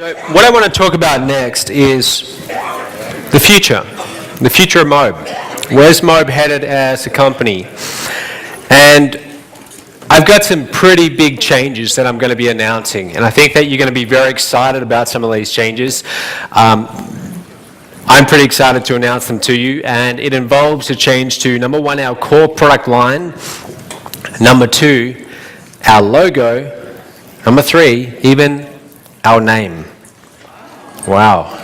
So what I want to talk about next is the future of MOBE. Where's MOBE headed as a company? And I've got some pretty big changes that I'm going to be announcing, and I think that you're going to be very excited about some of these changes. I'm pretty excited to announce them to you, and it involves a change to, number one, our core product line, number two, our logo, number three, even our name. Wow.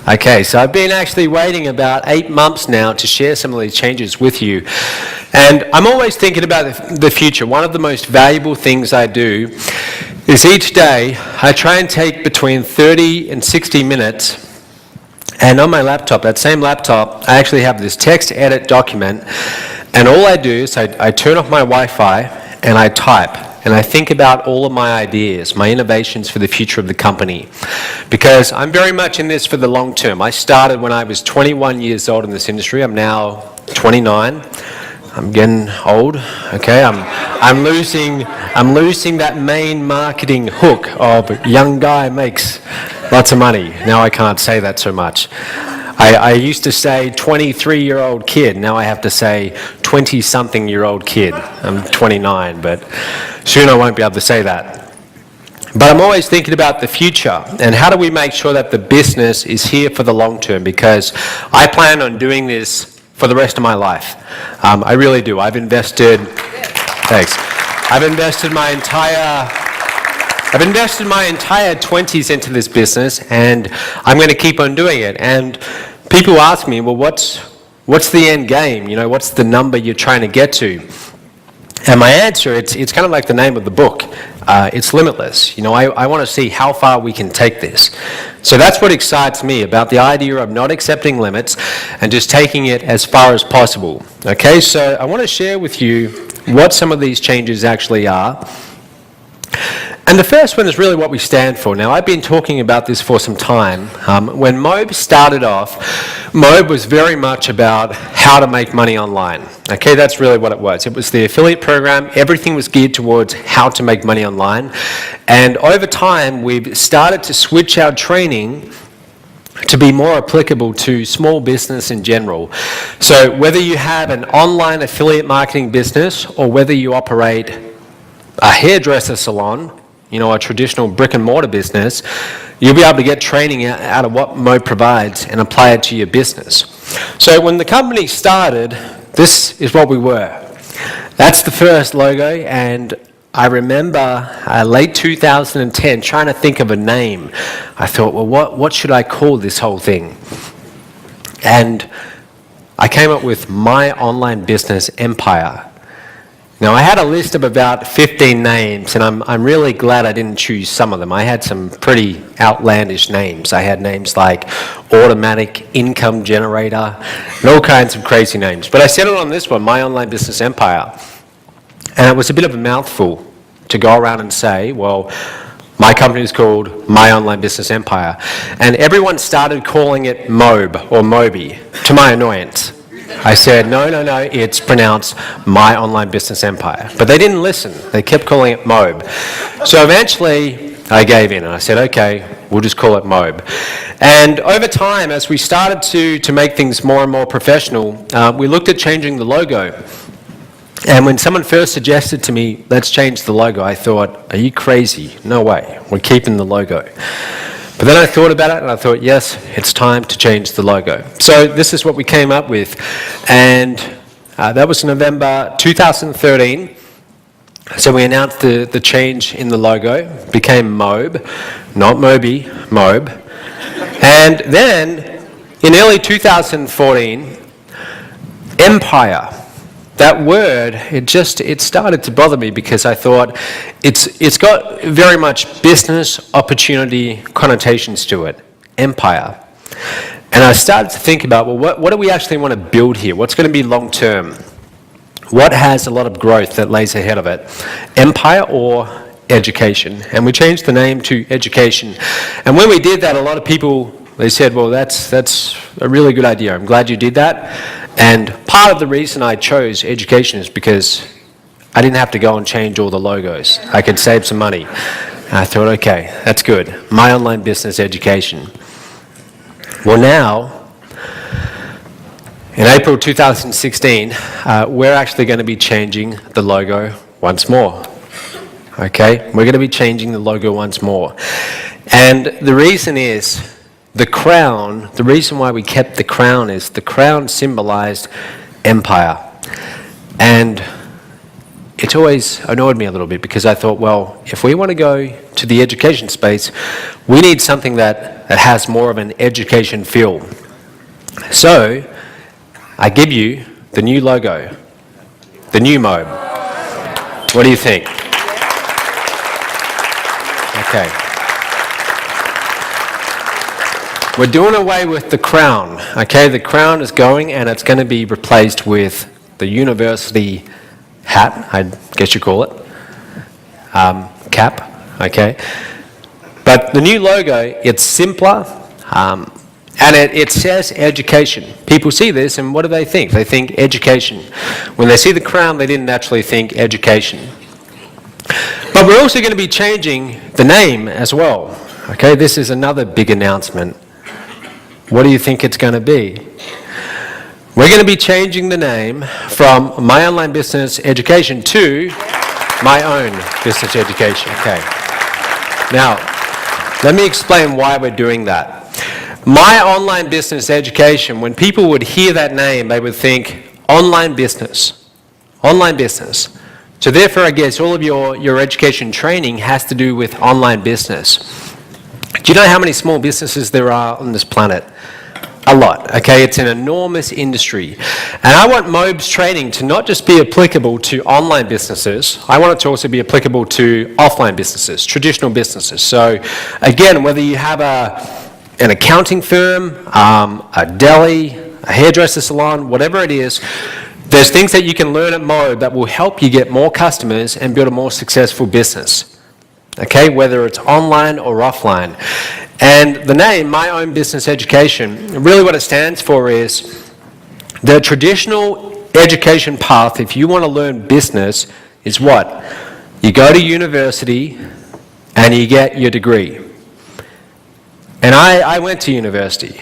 Okay, so I've been actually waiting about 8 months now to share some of these changes with you. And I'm always thinking about the future. One of the most valuable things I do is each day I try and take between 30 and 60 minutes, and on my laptop, that same laptop, I actually have this text edit document, and all I do is I turn off my Wi-Fi and I type. And I think about all of my ideas, my innovations for the future of the company. Because I'm very much in this for the long term. I started when I was 21 years old in this industry. I'm now 29. I'm getting old. Okay, I'm losing that main marketing hook of young guy makes lots of money. Now I can't say that so much. I used to say 23-year-old kid. Now I have to say 20-something-year-old kid. I'm 29, but soon I won't be able to say that. But I'm always thinking about the future and how do we make sure that the business is here for the long term, because I plan on doing this for the rest of my life. I really do. I've invested my entire 20s into this business, and I'm going to keep on doing it. And people ask me, well, what's the end game? You know, what's the number you're trying to get to? And my answer, it's kind of like the name of the book. It's limitless. You know, I want to see how far we can take this. So that's what excites me about the idea of not accepting limits and just taking it as far as possible. Okay, so I want to share with you what some of these changes actually are. And the first one is really what we stand for. Now, I've been talking about this for some time. When MOBE started off, MOBE was very much about how to make money online. Okay, that's really what it was. It was the affiliate program. Everything was geared towards how to make money online. And over time, we've started to switch our training to be more applicable to small business in general. So whether you have an online affiliate marketing business or whether you operate a hairdresser salon, you know, a traditional brick and mortar business, you'll be able to get training out of what MOBE provides and apply it to your business. So when the company started, this is what we were. That's the first logo, and I remember late 2010 trying to think of a name. I thought, well, what should I call this whole thing? And I came up with My Online Business Empire. Now, I had a list of about 15 names, and I'm really glad I didn't choose some of them. I had some pretty outlandish names. I had names like Automatic Income Generator, and all kinds of crazy names. But I settled on this one, My Online Business Empire. And it was a bit of a mouthful to go around and say, well, my company is called My Online Business Empire. And everyone started calling it MOBE or MOBE, to my annoyance. I said, no, it's pronounced My Online Business Empire. But they didn't listen. They kept calling it MOBE. So eventually, I gave in and I said, okay, we'll just call it MOBE. And over time, as we started to make things more and more professional, we looked at changing the logo. And when someone first suggested to me, let's change the logo, I thought, are you crazy? No way. We're keeping the logo. But then I thought about it and I thought, yes, it's time to change the logo. So this is what we came up with. And that was November 2013. So we announced the change in the logo. It became MOBE, not MOBE, MOBE. And then in early 2014, Empire. That word, it started to bother me because I thought it's got very much business opportunity connotations to it, empire. And I started to think about, well, what do we actually want to build here? What's going to be long term? What has a lot of growth that lays ahead of it? Empire or education? And we changed the name to education. And when we did that, a lot of people, they said, well, that's a really good idea. I'm glad you did that. And part of the reason I chose education is because I didn't have to go and change all the logos. I could save some money. I thought, okay, that's good. My online business education. Well, now, in April 2016, we're actually going to be changing the logo once more. Okay, we're going to be changing the logo once more. And the reason is, the crown, the reason why we kept the crown is the crown symbolized empire. And it's always annoyed me a little bit because I thought, well, if we want to go to the education space, we need something that has more of an education feel. So, I give you the new logo, the new MOBE. What do you think? Okay. We're doing away with the crown, okay? The crown is going and it's going to be replaced with the university hat, I guess you call it, cap, okay? But the new logo, it's simpler, and it says education. People see this and what do they think? They think education. When they see the crown, they didn't actually think education. But we're also going to be changing the name as well, okay? This is another big announcement. What do you think it's going to be? We're going to be changing the name from My Online Business Education to My Own Business Education. Okay. Now, let me explain why we're doing that. My Online Business Education, when people would hear that name, they would think online business. Online business. So therefore, I guess all of your education training has to do with online business. Do you know how many small businesses there are on this planet? A lot, okay? It's an enormous industry. And I want MOBE's training to not just be applicable to online businesses, I want it to also be applicable to offline businesses, traditional businesses. So again, whether you have an accounting firm, a deli, a hairdresser salon, whatever it is, there's things that you can learn at MOBE that will help you get more customers and build a more successful business. Okay, whether it's online or offline. And the name, My Own Business Education, really what it stands for is the traditional education path, if you want to learn business, is what? You go to university and you get your degree. And I went to university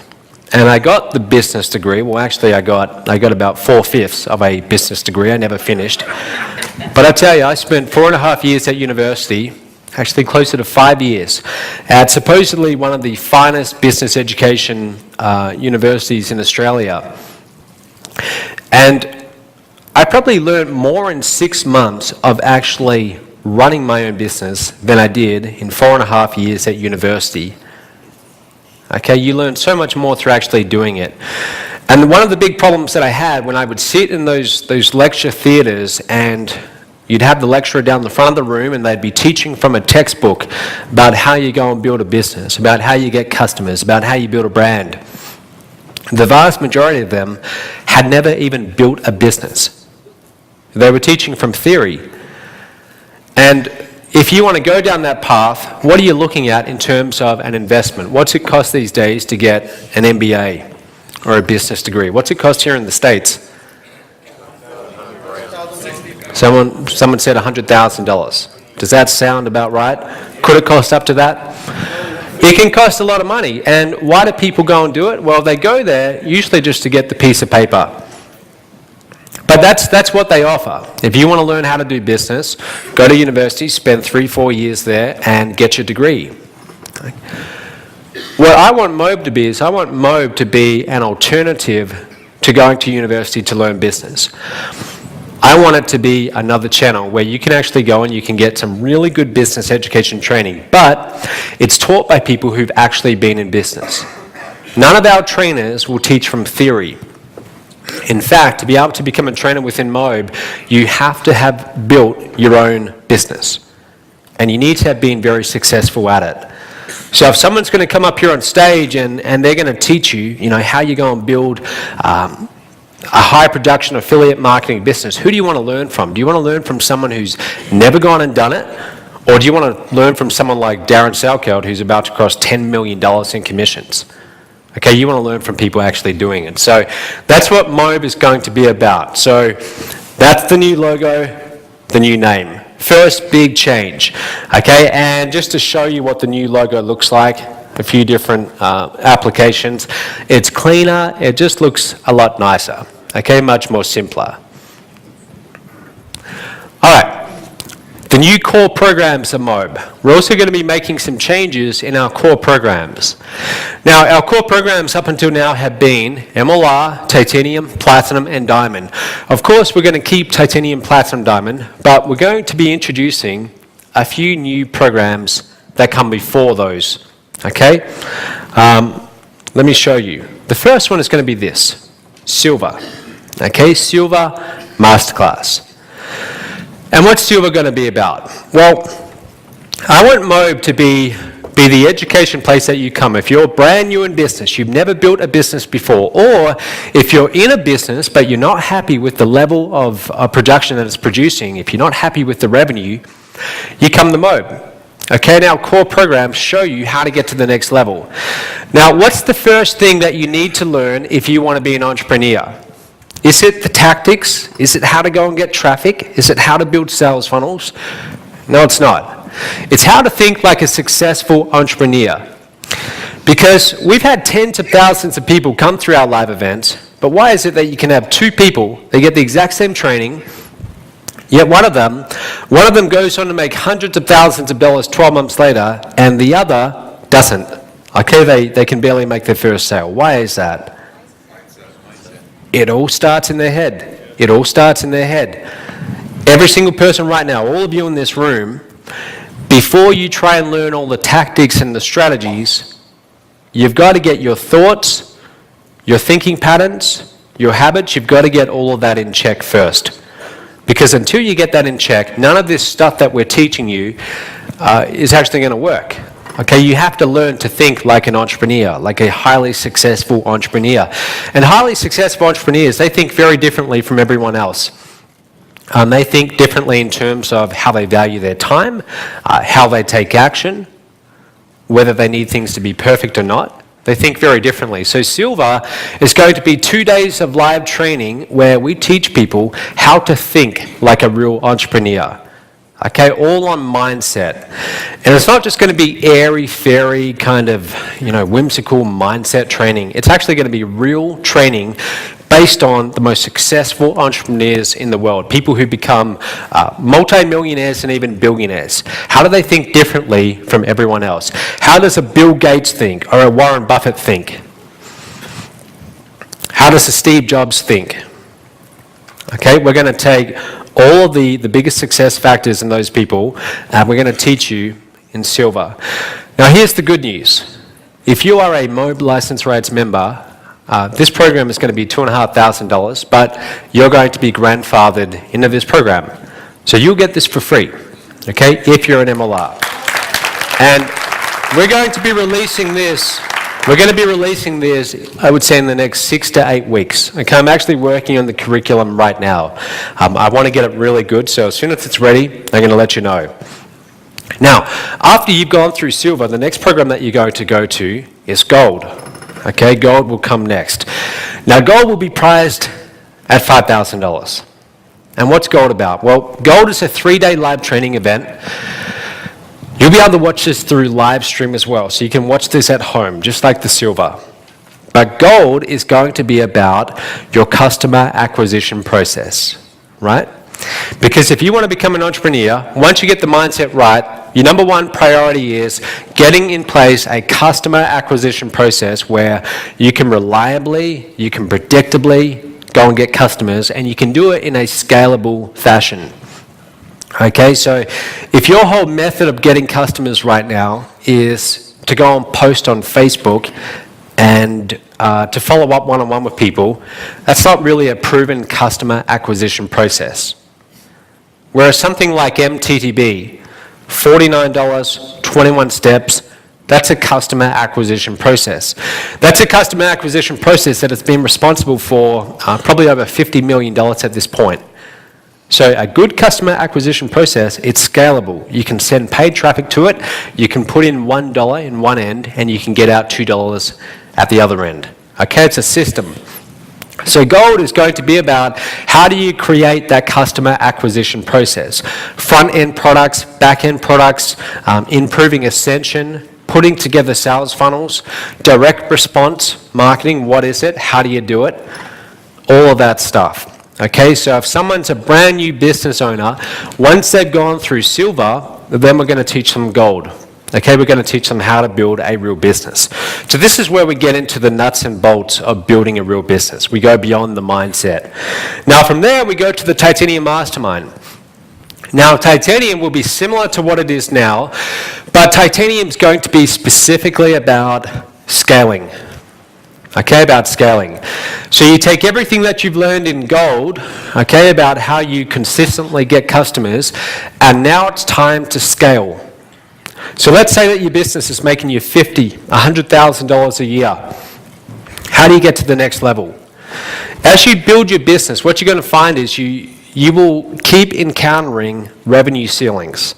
and I got the business degree. Well, actually I got about 4/5 of a business degree. I never finished. But I tell you, I spent 4.5 years at university, actually closer to 5 years, at supposedly one of the finest business education universities in Australia. And I probably learned more in 6 months of actually running my own business than I did in 4.5 years at university. Okay, you learn so much more through actually doing it. And one of the big problems that I had when I would sit in those lecture theatres and you'd have the lecturer down the front of the room and they'd be teaching from a textbook about how you go and build a business, about how you get customers, about how you build a brand. The vast majority of them had never even built a business. They were teaching from theory. And if you want to go down that path, what are you looking at in terms of an investment? What's it cost these days to get an MBA or a business degree? What's it cost here in the States? Someone said $100,000. Does that sound about right? Could it cost up to that? It can cost a lot of money. And why do people go and do it? Well, they go there usually just to get the piece of paper. But that's what they offer. If you want to learn how to do business, go to university, spend 3-4 years there, and get your degree. What I want MOBE to be is I want MOBE to be an alternative to going to university to learn business. I want it to be another channel where you can actually go and you can get some really good business education training, but it's taught by people who've actually been in business. None of our trainers will teach from theory. In fact, to be able to become a trainer within MOBE, you have to have built your own business. And you need to have been very successful at it. So if someone's going to come up here on stage and they're going to teach you, how you go and build a high production affiliate marketing business, who do you want to learn from? Do you want to learn from someone who's never gone and done it? Or do you want to learn from someone like Darren Salkeld who's about to cross $10 million in commissions? Okay, you want to learn from people actually doing it. So that's what MOBE is going to be about. So that's the new logo, the new name. First big change, okay? And just to show you what the new logo looks like, a few different applications. It's cleaner, it just looks a lot nicer, okay? Much more simpler. All right, the new core programs of MOBE. We're also going to be making some changes in our core programs. Now, our core programs up until now have been MLR, Titanium, Platinum, and Diamond. Of course, we're going to keep Titanium, Platinum, Diamond, but we're going to be introducing a few new programs that come before those, okay? Let me show you. The first one is going to be this, Silver, okay? Silver Masterclass. And what's Silver going to be about? Well, I want MOBE to be the education place that you come. If you're brand new in business, you've never built a business before, or if you're in a business but you're not happy with the level of production that it's producing, if you're not happy with the revenue, you come to MOBE. Okay, now core programs show you how to get to the next level. Now, what's the first thing that you need to learn if you want to be an entrepreneur? Is it the tactics? Is it how to go and get traffic? Is it how to build sales funnels? No, it's not. It's how to think like a successful entrepreneur. Because we've had tens of thousands of people come through our live events, but why is it that you can have two people, they get the exact same training, yet one of them goes on to make hundreds of thousands of dollars 12 months later, and the other doesn't. Okay, they can barely make their first sale. Why is that? It all starts in their head. It all starts in their head. Every single person right now, all of you in this room, before you try and learn all the tactics and the strategies, you've got to get your thoughts, your thinking patterns, your habits, you've got to get all of that in check first. Because until you get that in check, none of this stuff that we're teaching you is actually going to work. Okay, you have to learn to think like an entrepreneur, like a highly successful entrepreneur. And highly successful entrepreneurs, they think very differently from everyone else. They think differently in terms of how they value their time, how they take action, whether they need things to be perfect or not. They think very differently. So Silver is going to be 2 days of live training where we teach people how to think like a real entrepreneur. Okay, all on mindset. And it's not just going to be airy-fairy kind of, whimsical mindset training. It's actually going to be real training based on the most successful entrepreneurs in the world, people who become multi-millionaires and even billionaires. How do they think differently from everyone else? How does a Bill Gates think or a Warren Buffett think? How does a Steve Jobs think? Okay, we're going to take all of the biggest success factors in those people, and we're going to teach you in Silver. Now, here's the good news. If you are a MOBE license rights member, this program is going to be $2,500, but you're going to be grandfathered into this program. So you'll get this for free, okay, if you're an MLR. And we're going to be releasing this. We're going to be releasing this, I would say, in the next 6 to 8 weeks. Okay, I'm actually working on the curriculum right now. I want to get it really good, so as soon as it's ready, I'm going to let you know. Now, after you've gone through Silver, the next program that you're going to go to is Gold. Okay, Gold will come next. Now, Gold will be priced at $5,000. And what's Gold about? Well, Gold is a 3-day live training event. You'll be able to watch this through live stream as well, so you can watch this at home, just like the Silver. But Gold is going to be about your customer acquisition process, right? Because if you want to become an entrepreneur, once you get the mindset right, your number one priority is getting in place a customer acquisition process where you can reliably, you can predictably go and get customers, and you can do it in a scalable fashion. Okay, so if your whole method of getting customers right now is to go and post on Facebook and to follow up one-on-one with people, that's not really a proven customer acquisition process. Whereas something like MTTB, $49, 21 steps, that's a customer acquisition process. That's a customer acquisition process that has been responsible for probably over $50 million at this point. So a good customer acquisition process, it's scalable. You can send paid traffic to it, you can put in $1 in one end, and you can get out $2 at the other end. Okay, it's a system. So gold is going to be about how do you create that customer acquisition process. Front-end products, back-end products, improving ascension, putting together sales funnels, direct response marketing, what is it, how do you do it, all of that stuff. Okay, so if someone's a brand new business owner, once they've gone through silver, then we're going to teach them gold. Okay, we're going to teach them how to build a real business. So this is where we get into the nuts and bolts of building a real business. We go beyond the mindset. Now from there, we go to the Titanium Mastermind. Now Titanium will be similar to what it is now, but Titanium is going to be specifically about scaling. Okay, about scaling. So you take everything that you've learned in gold, okay, about how you consistently get customers, and now it's time to scale. So let's say that your business is making you $50,000, $100,000 a year. How do you get to the next level? As you build your business, what you're going to find is you will keep encountering revenue ceilings.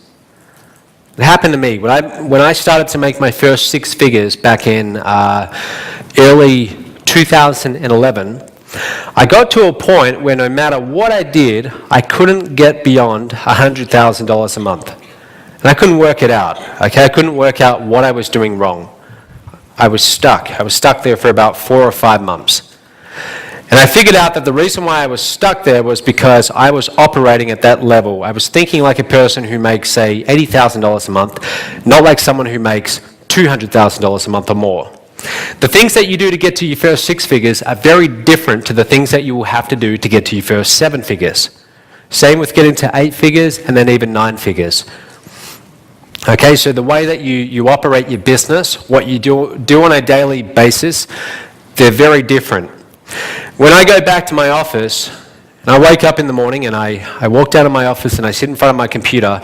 It happened to me. When I started to make my first six figures back in early 2011, I got to a point where no matter what I did, I couldn't get beyond $100,000 a month. And I couldn't work it out, okay? I couldn't work out what I was doing wrong. I was stuck. I was stuck there for about 4 or 5 months. And I figured out that the reason why I was stuck there was because I was operating at that level. I was thinking like a person who makes, say, $80,000 a month, not like someone who makes $200,000 a month or more. The things that you do to get to your first 6 figures are very different to the things that you will have to do to get to your first 7 figures. Same with getting to 8 figures and then even 9 figures. Okay, so the way that you operate your business, what you do on a daily basis, they're very different. When I go back to my office, and I wake up in the morning and I walk down to my office and I sit in front of my computer,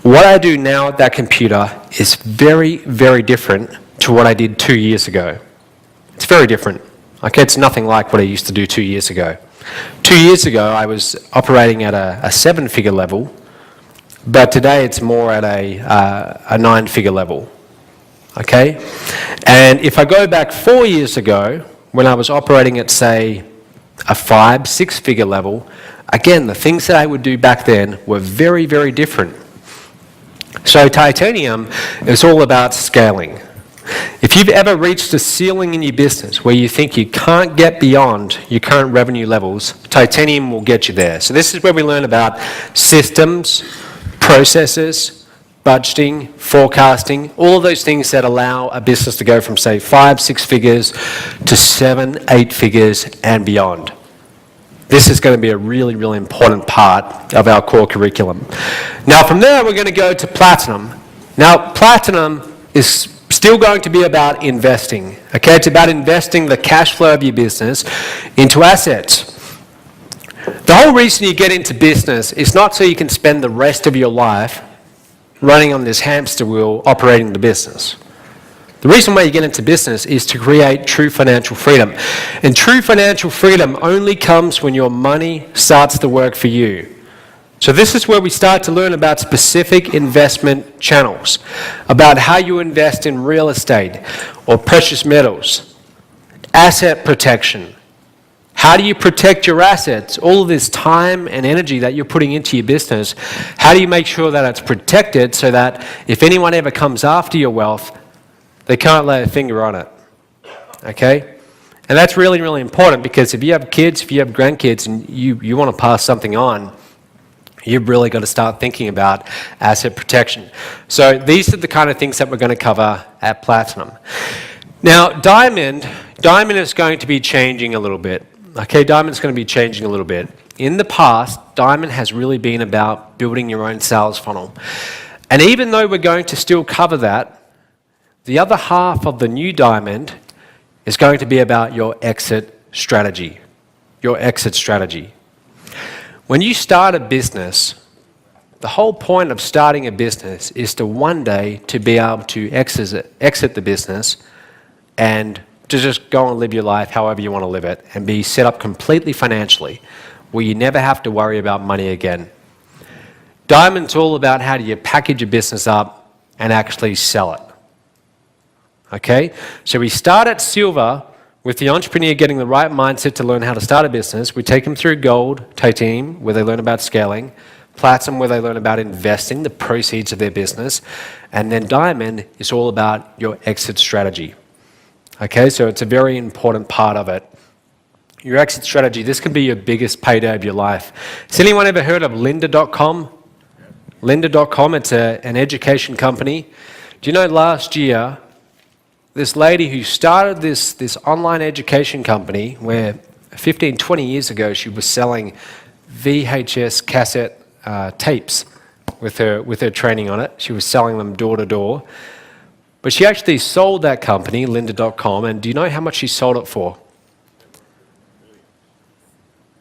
what I do now at that computer is very, very different to what I did 2 years ago. It's very different. Okay, it's nothing like what I used to do 2 years ago. 2 years ago, I was operating at a 7-figure level, but today it's more at a 9-figure level, okay? And if I go back 4 years ago, when I was operating at, say, a 5, 6-figure level, again, the things that I would do back then were very, very different. So Titanium is all about scaling. If you've ever reached a ceiling in your business where you think you can't get beyond your current revenue levels, Titanium will get you there. So this is where we learn about systems, processes, budgeting, forecasting, all of those things that allow a business to go from, say, 5, 6 figures to 7, 8 figures and beyond. This is going to be a really, really important part of our core curriculum. Now, from there, we're going to go to Platinum. Now, Platinum is still going to be about investing. Okay, it's about investing the cash flow of your business into assets. The whole reason you get into business is not so you can spend the rest of your life running on this hamster wheel operating the business. The reason why you get into business is to create true financial freedom. And true financial freedom only comes when your money starts to work for you. So this is where we start to learn about specific investment channels, about how you invest in real estate or precious metals, asset protection. How do you protect your assets? All of this time and energy that you're putting into your business, how do you make sure that it's protected so that if anyone ever comes after your wealth, they can't lay a finger on it? Okay? And that's really, really important, because if you have kids, if you have grandkids, and you want to pass something on, you've really got to start thinking about asset protection. So these are the kind of things that we're going to cover at Platinum. Now, Diamond is going to be changing a little bit. Okay, Diamond's going to be changing a little bit. In the past, Diamond has really been about building your own sales funnel. And even though we're going to still cover that, the other half of the new Diamond is going to be about your exit strategy. Your exit strategy. When you start a business, the whole point of starting a business is to one day to be able to exit the business and to just go and live your life however you want to live it and be set up completely financially where you never have to worry about money again. Diamond's all about how do you package your business up and actually sell it. Okay? So we start at silver, With the entrepreneur getting the right mindset to learn how to start a business, we take them through gold, titanium, where they learn about scaling, platinum, where they learn about investing, the proceeds of their business, and then diamond is all about your exit strategy. Okay, so it's a very important part of it. Your exit strategy, this can be your biggest payday of your life. Has anyone ever heard of lynda.com? Lynda.com, it's an education company. Do you know last year, this lady who started this online education company where 15, 20 years ago she was selling VHS cassette tapes with her training on it. She was selling them door to door. But she actually sold that company, lynda.com, and do you know how much she sold it for?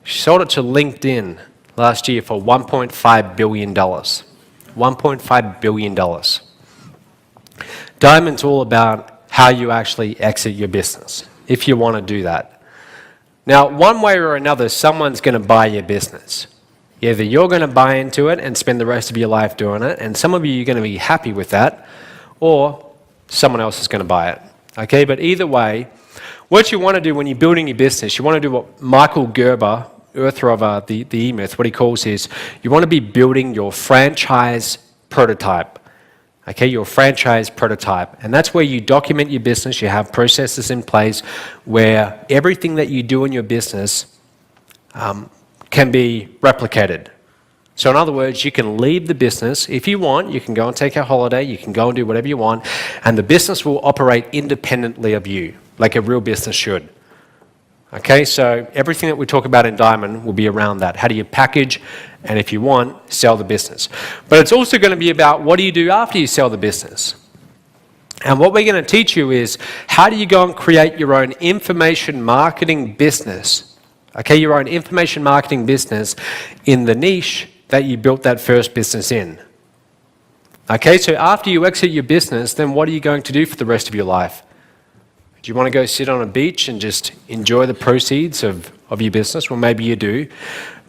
She sold it to LinkedIn last year for $1.5 billion. $1.5 billion. Diamond's all about how you actually exit your business, if you want to do that. Now, one way or another, someone's going to buy your business. Either you're going to buy into it and spend the rest of your life doing it, and some of you are going to be happy with that, or someone else is going to buy it. Okay, but either way, what you want to do when you're building your business, you want to do what Michael Gerber, author of the E-Myth, what he calls is, you want to be building your franchise prototype. Okay, your franchise prototype. And that's where you document your business, you have processes in place where everything that you do in your business can be replicated. So in other words, you can leave the business. If you want, you can go and take a holiday, you can go and do whatever you want, and the business will operate independently of you, like a real business should. Okay, so everything that we talk about in Diamond will be around that. How do you package, and if you want, sell the business. But it's also going to be about what do you do after you sell the business. And what we're going to teach you is how do you go and create your own information marketing business. Okay, your own information marketing business in the niche that you built that first business in. Okay, so after you exit your business, then what are you going to do for the rest of your life? Do you want to go sit on a beach and just enjoy the proceeds of your business? Well, maybe you do.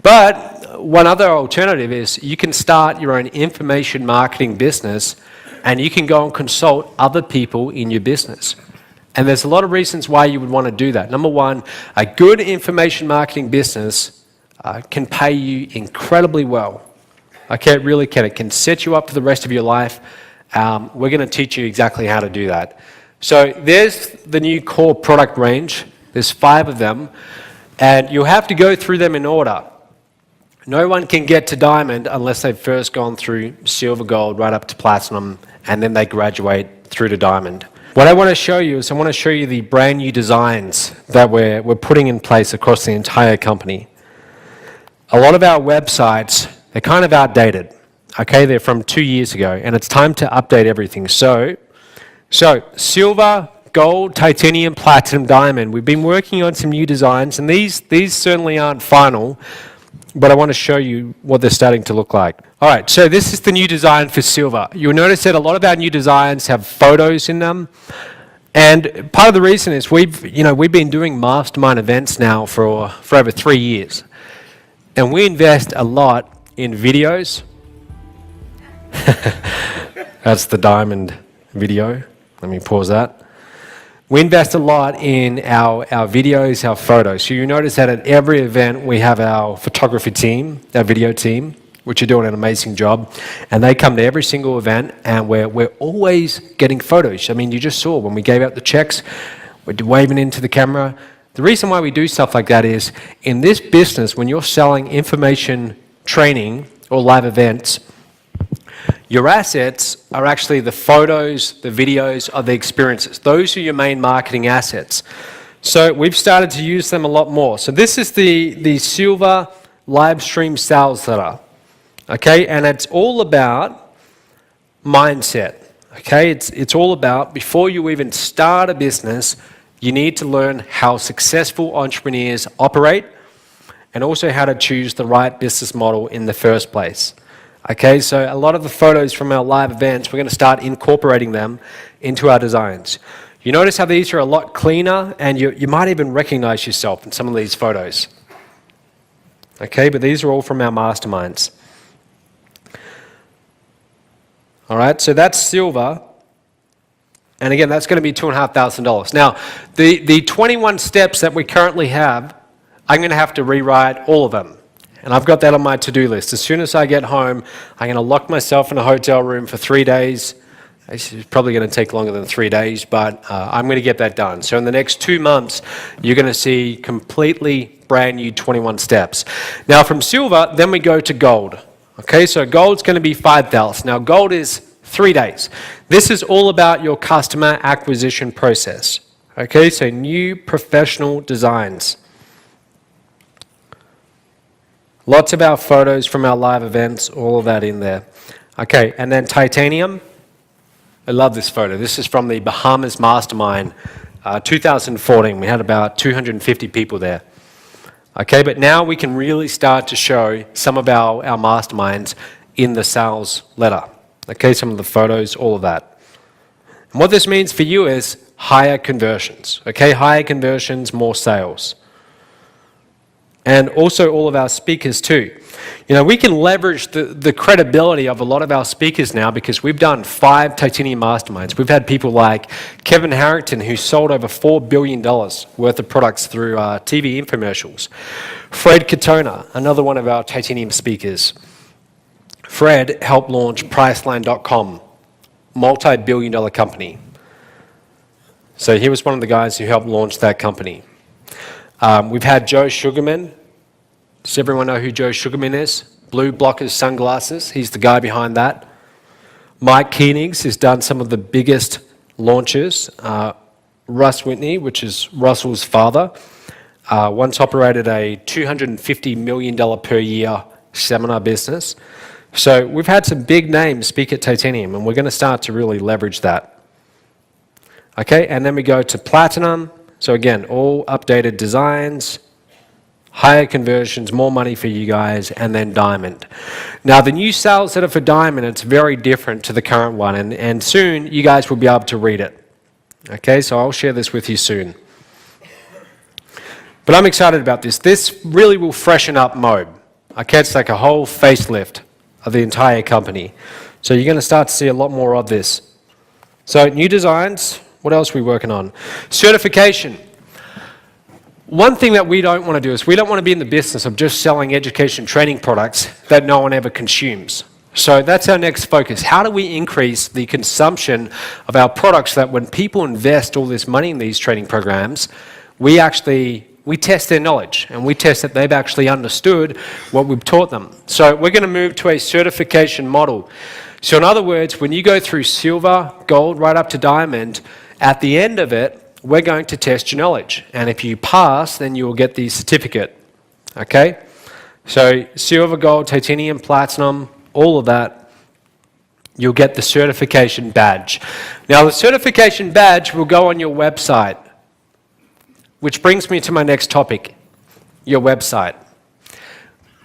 But one other alternative is you can start your own information marketing business and you can go and consult other people in your business. And there's a lot of reasons why you would want to do that. Number one, a good information marketing business can pay you incredibly well. Okay, it really can. It can set you up for the rest of your life. We're going to teach you exactly how to do that. So there's the new core product range. There's 5 of them, and you have to go through them in order. No one can get to diamond unless they've first gone through silver, gold, right up to platinum, and then they graduate through to diamond. What I want to show you is I want to show you the brand new designs that we're putting in place across the entire company. A lot of our websites, they're kind of outdated. Okay, they're from 2 years ago, and it's time to update everything. So silver, gold, titanium, platinum, diamond. We've been working on some new designs, and these certainly aren't final, but I want to show you what they're starting to look like. All right, so this is the new design for silver. You'll notice that a lot of our new designs have photos in them, and part of the reason is we've been doing mastermind events now for over 3 years, and we invest a lot in videos. That's the diamond video. Let me pause that. We invest a lot in our videos, our photos. So you notice that at every event we have our photography team, our video team, which are doing an amazing job. And they come to every single event and we're always getting photos. I mean, you just saw when we gave out the checks, we're waving into the camera. The reason why we do stuff like that is in this business, when you're selling information training or live events, your assets are actually the photos, the videos, or the experiences. Those are your main marketing assets. So we've started to use them a lot more. So this is the silver live stream sales letter. Okay, and it's all about mindset. Okay, it's all about before you even start a business, you need to learn how successful entrepreneurs operate and also how to choose the right business model in the first place. Okay, so a lot of the photos from our live events, we're going to start incorporating them into our designs. You notice how these are a lot cleaner, and you might even recognize yourself in some of these photos. Okay, but these are all from our masterminds. All right, so that's silver. And again, that's going to be $2,500. Now, the 21 steps that we currently have, I'm going to have to rewrite all of them. And I've got that on my to-do list. As soon as I get home, I'm going to lock myself in a hotel room for 3 days. It's probably going to take longer than 3 days, but I'm going to get that done. So in the next 2 months, you're going to see completely brand new 21 steps. Now from silver, then we go to gold. Okay, so gold's going to be 5,000. Now gold is 3 days. This is all about your customer acquisition process. Okay, so new professional designs. Lots of our photos from our live events, all of that in there. Okay, and then titanium. I love this photo. This is from the Bahamas Mastermind, 2014. We had about 250 people there. Okay, but now we can really start to show some of our masterminds in the sales letter. Okay, some of the photos, all of that. And what this means for you is higher conversions. Okay, higher conversions, more sales. And also all of our speakers too. You know, we can leverage the credibility of a lot of our speakers now because we've done 5 Titanium Masterminds. We've had people like Kevin Harrington, who sold over $4 billion worth of products through TV infomercials. Fred Katona, another one of our Titanium speakers. Fred helped launch Priceline.com, multi-billion-dollar company. So he was one of the guys who helped launch that company. We've had Joe Sugarman. Does everyone know who Joe Sugarman is? Blue Blockers sunglasses. He's the guy behind that. Mike Koenigs has done some of the biggest launches. Russ Whitney, which is Russell's father, once operated a $250 million per year seminar business. So we've had some big names speak at Titanium, and we're going to start to really leverage that. Okay, and then we go to platinum. So again, all updated designs, higher conversions, more money for you guys, and then diamond. Now the new sales letter for diamond, it's very different to the current one, and soon you guys will be able to read it. Okay, so I'll share this with you soon. But I'm excited about this. This really will freshen up MOBE. Okay, it's like a whole facelift of the entire company. So you're going to start to see a lot more of this. So new designs. What else are we working on? Certification. One thing that we don't want to do is we don't want to be in the business of just selling education training products that no one ever consumes. So that's our next focus. How do we increase the consumption of our products that when people invest all this money in these training programs, we test their knowledge and we test that they've actually understood what we've taught them. So we're going to move to a certification model. So in other words, when you go through silver, gold, right up to diamond, at the end of it, we're going to test your knowledge. And if you pass, then you will get the certificate. Okay? So silver, gold, titanium, platinum, all of that, you'll get the certification badge. Now the certification badge will go on your website, which brings me to my next topic, your website.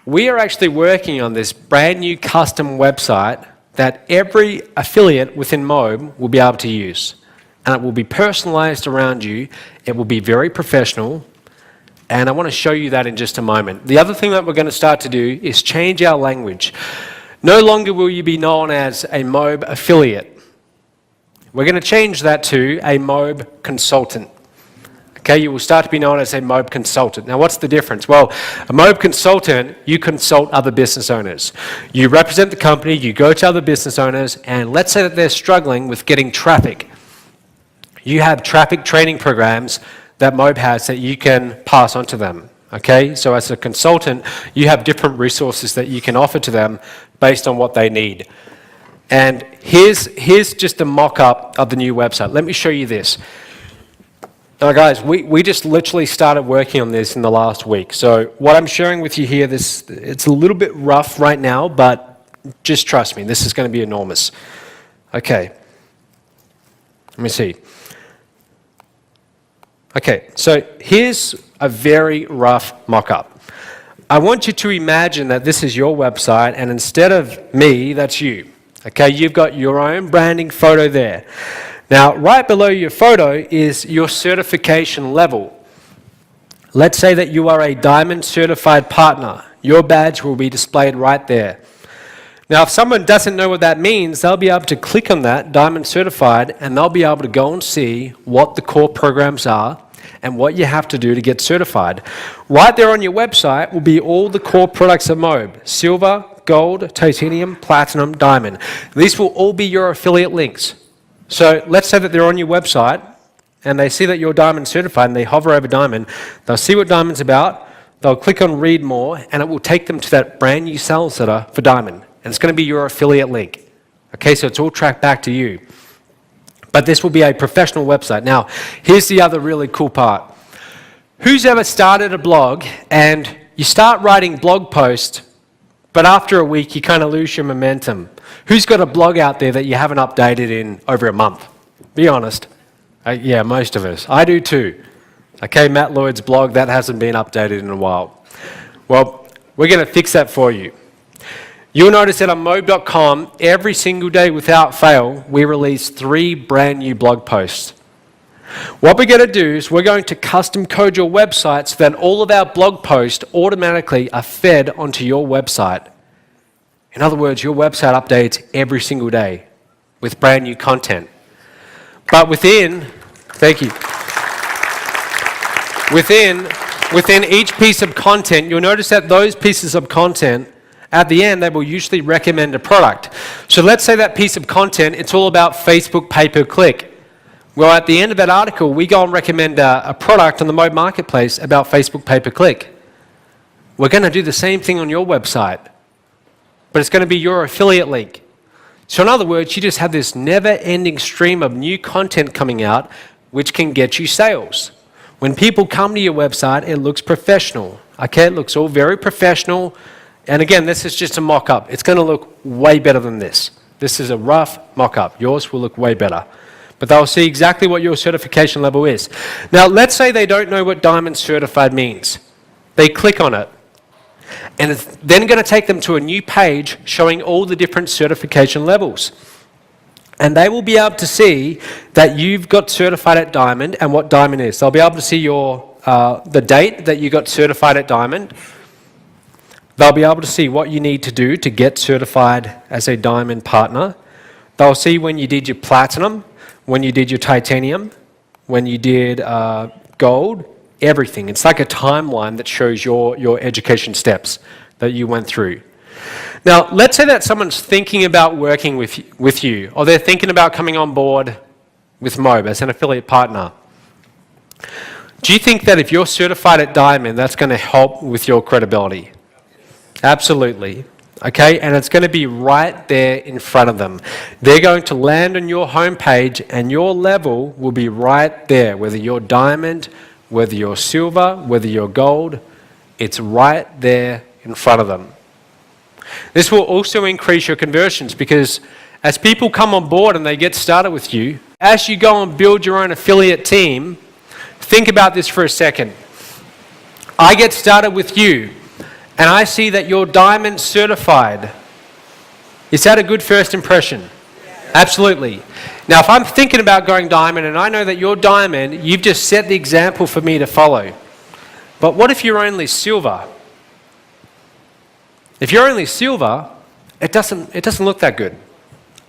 We are actually working on this brand new custom website that every affiliate within MOBE will be able to use. And it will be personalized around you. It will be very professional. And I want to show you that in just a moment. The other thing that we're going to start to do is change our language. No longer will you be known as a MOBE affiliate. We're going to change that to a MOBE consultant. Okay, you will start to be known as a MOBE consultant. Now, what's the difference? Well, a MOBE consultant, you consult other business owners. You represent the company, you go to other business owners, and let's say that they're struggling with getting traffic. You have traffic training programs that MOBE has that you can pass on to them. Okay, so as a consultant, you have different resources that you can offer to them based on what they need. And here's just a mock-up of the new website. Let me show you this. Now guys, we just literally started working on this in the last week. So what I'm sharing with you here, it's a little bit rough right now, but just trust me, this is going to be enormous. Okay, let me see. Okay, so here's a very rough mock-up. I want you to imagine that this is your website, and instead of me, that's you. Okay, you've got your own branding photo there. Now, right below your photo is your certification level. Let's say that you are a diamond certified partner. Your badge will be displayed right there. Now, if someone doesn't know what that means, they'll be able to click on that, Diamond Certified, and they'll be able to go and see what the core programs are and what you have to do to get certified. Right there on your website will be all the core products of MOBE: silver, gold, titanium, platinum, diamond. These will all be your affiliate links. So let's say that they're on your website and they see that you're diamond certified and they hover over diamond. They'll see what diamond's about, they'll click on read more, and it will take them to that brand new sales letter for diamond. And it's going to be your affiliate link. Okay, so it's all tracked back to you. But this will be a professional website. Now, here's the other really cool part. Who's ever started a blog and you start writing blog posts, but after a week you kind of lose your momentum? Who's got a blog out there that you haven't updated in over a month? Be honest. Yeah, most of us. I do too. Okay, Matt Lloyd's blog, that hasn't been updated in a while. Well, we're going to fix that for you. You'll notice that on mobe.com, every single day without fail, we release 3 brand new blog posts. What we're going to do is we're going to custom code your website so that all of our blog posts automatically are fed onto your website. In other words, your website updates every single day with brand new content. But within each piece of content, you'll notice that those pieces of content, at the end, they will usually recommend a product. So let's say that piece of content, it's all about Facebook pay-per-click. Well, at the end of that article, we go and recommend a product on the MOBE marketplace about Facebook pay-per-click. We're going to do the same thing on your website, but it's going to be your affiliate link. So in other words, you just have this never-ending stream of new content coming out, which can get you sales. When people come to your website, it looks professional. Okay, it looks all very professional. And again, this is just a mock-up. It's going to look way better than this. This is a rough mock-up. Yours will look way better. But they'll see exactly what your certification level is. Now, let's say they don't know what Diamond Certified means. They click on it. And it's then going to take them to a new page showing all the different certification levels. And they will be able to see that you've got certified at Diamond and what Diamond is. They'll be able to see the date that you got certified at Diamond. They'll be able to see what you need to do to get certified as a Diamond partner. They'll see when you did your Platinum, when you did your Titanium, when you did Gold, everything. It's like a timeline that shows your education steps that you went through. Now, let's say that someone's thinking about working with you, or they're thinking about coming on board with MOBE as an affiliate partner. Do you think that if you're certified at Diamond, that's going to help with your credibility? Absolutely. Okay, and it's going to be right there in front of them. They're going to land on your homepage and your level will be right there, whether you're diamond, whether you're silver, whether you're gold, it's right there in front of them. This will also increase your conversions because as people come on board and they get started with you, as you go and build your own affiliate team, think about this for a second. I get started with you and I see that you're diamond certified. Is that a good first impression? Yeah. Absolutely. Now, if I'm thinking about going diamond and I know that you're diamond, you've just set the example for me to follow. But what if you're only silver? If you're only silver, it doesn't look that good.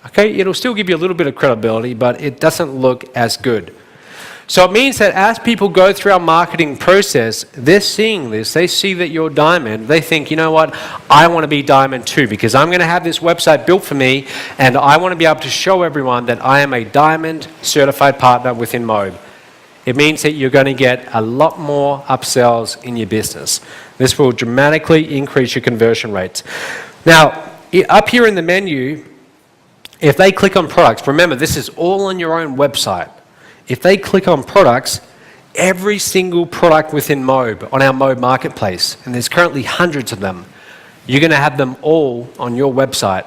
Okay, it'll still give you a little bit of credibility, but it doesn't look as good. So it means that as people go through our marketing process, they're seeing this, they see that you're diamond, they think, you know what, I want to be diamond too because I'm going to have this website built for me and I want to be able to show everyone that I am a diamond certified partner within MOBE. It means that you're going to get a lot more upsells in your business. This will dramatically increase your conversion rates. Now, up here in the menu, if they click on products, remember this is all on your own website. If they click on products, every single product within MOBE, on our MOBE marketplace, and there's currently hundreds of them, you're going to have them all on your website.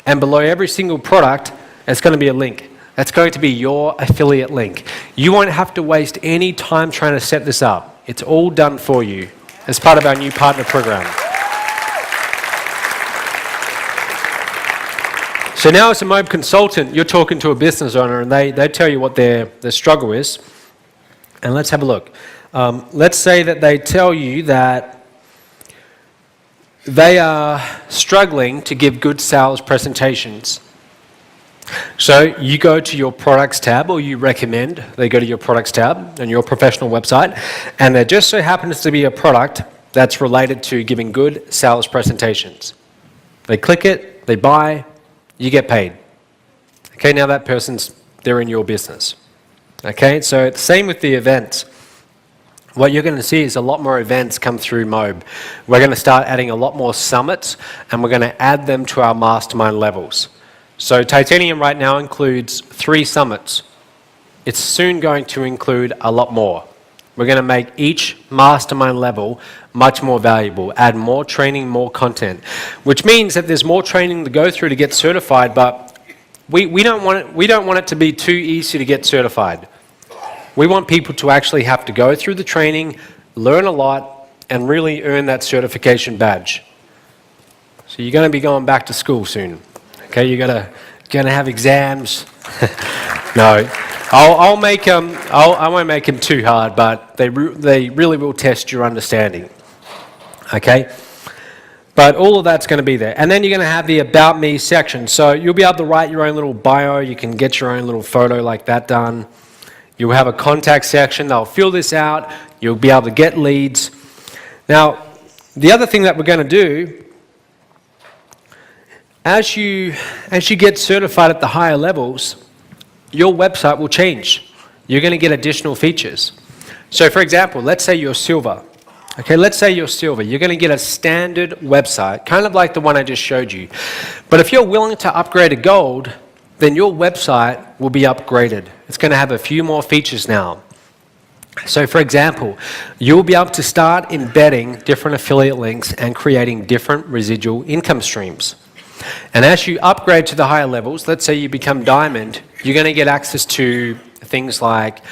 And below every single product, there's going to be a link. That's going to be your affiliate link. You won't have to waste any time trying to set this up. It's all done for you as part of our new partner program. So now as a MOBE consultant, you're talking to a business owner and they tell you what their struggle is. And let's have a look. Let's say that they tell you that they are struggling to give good sales presentations. So you go to your products tab, or you recommend they go to your products tab on your professional website, and there just so happens to be a product that's related to giving good sales presentations. They click it, they buy, you get paid. Okay, now that person's, they're in your business. Okay, so same with the events. What you're going to see is a lot more events come through MOBE. We're going to start adding a lot more summits, and we're going to add them to our mastermind levels. So Titanium right now includes 3 summits. It's soon going to include a lot more. We're going to make each mastermind level much more valuable, add more training, more content, which means that there's more training to go through to get certified, but we don't want it to be too easy to get certified. We want people to actually have to go through the training, learn a lot, and really earn that certification badge. So you're going to be going back to school soon. Okay, you're going to have exams. No, I'll make them. I won't make them too hard, but they really will test your understanding. Okay. But all of that's going to be there. And then you're going to have the About Me section. So you'll be able to write your own little bio. You can get your own little photo like that done. You'll have a contact section. They'll fill this out. You'll be able to get leads. Now, the other thing that we're going to do, as you get certified at the higher levels, your website will change. You're going to get additional features. So for example, let's say you're silver. Okay, let's say you're silver. You're going to get a standard website, kind of like the one I just showed you. But if you're willing to upgrade to gold, then your website will be upgraded. It's going to have a few more features now. So for example, you'll be able to start embedding different affiliate links and creating different residual income streams. And as you upgrade to the higher levels, let's say you become diamond, you're going to get access to things like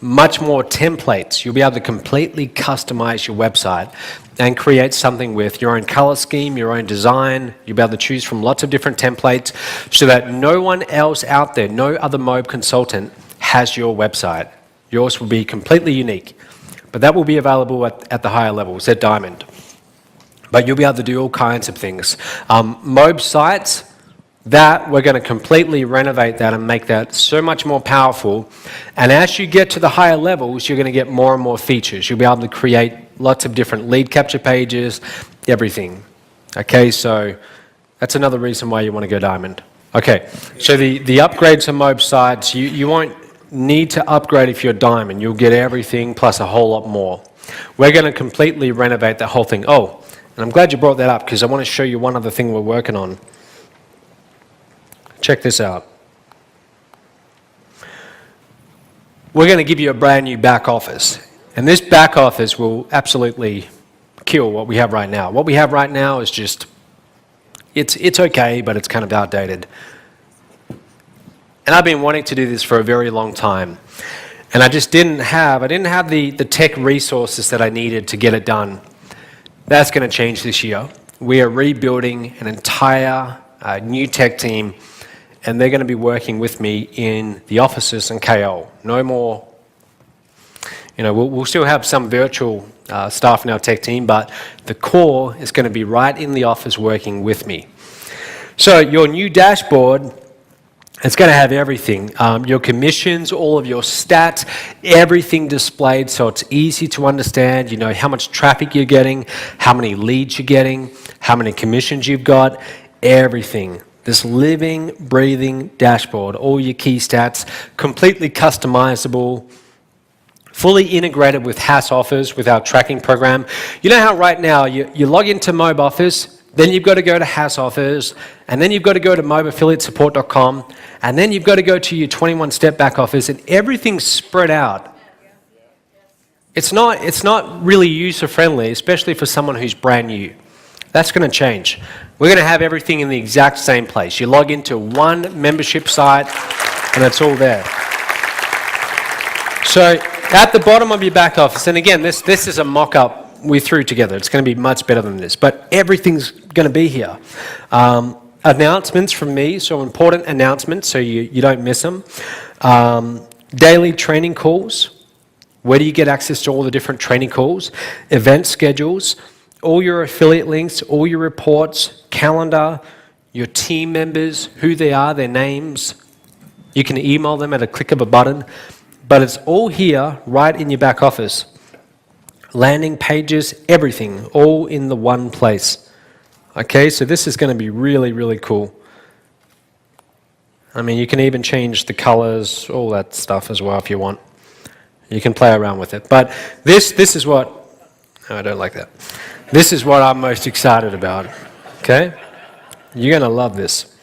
much more templates. You'll be able to completely customize your website and create something with your own color scheme, your own design. You'll be able to choose from lots of different templates so that no one else out there, no other MOBE consultant has your website. Yours will be completely unique. But that will be available at the higher levels, at Diamond. But you'll be able to do all kinds of things. MOBE sites, that we're going to completely renovate that and make that so much more powerful. And as you get to the higher levels, you're going to get more and more features. You'll be able to create lots of different lead capture pages, everything. Okay, so that's another reason why you want to go Diamond. Okay, so the upgrade to MOBE sites, you won't need to upgrade if you're Diamond. You'll get everything plus a whole lot more. We're going to completely renovate the whole thing. Oh, and I'm glad you brought that up because I want to show you one other thing we're working on. Check this out. We're going to give you a brand new back office. And this back office will absolutely kill what we have right now. What we have right now is just, it's okay, but it's kind of outdated. And I've been wanting to do this for a very long time. And I didn't have the tech resources that I needed to get it done. That's going to change this year. We are rebuilding an entire new tech team, and they're going to be working with me in the offices in KL. No more, we'll still have some virtual staff in our tech team, but the core is going to be right in the office working with me. So your new dashboard, it's going to have everything. Your commissions, all of your stats, everything displayed so it's easy to understand. You know how much traffic you're getting, how many leads you're getting, how many commissions you've got, everything. This living, breathing dashboard, all your key stats, completely customizable, fully integrated with HAS Offers, with our tracking program. You know how right now you log into MOBE Office, then you've got to go to HAS Offers, and then you've got to go to mobeaffiliatesupport.com, and then you've got to go to your 21-step back office, and everything's spread out. It's not really user-friendly, especially for someone who's brand new. That's going to change. We're going to have everything in the exact same place. You log into one membership site, and it's all there. So at the bottom of your back office, and again, this is a mock-up we threw together. It's going to be much better than this, but everything's going to be here. Announcements from me, so important announcements, so you don't miss them. Daily training calls. Where do you get access to all the different training calls? Event schedules. all your affiliate links, all your reports, calendar, your team members, who they are, their names. You can email them at a click of a button, but it's all here right in your back office. Landing pages, everything, all in the one place. Okay, so this is going to be really, really cool. I mean, you can even change the colors, all that stuff as well if you want. You can play around with it. But this is what, no, I don't like that. This is what I'm most excited about, okay? You're going to love this.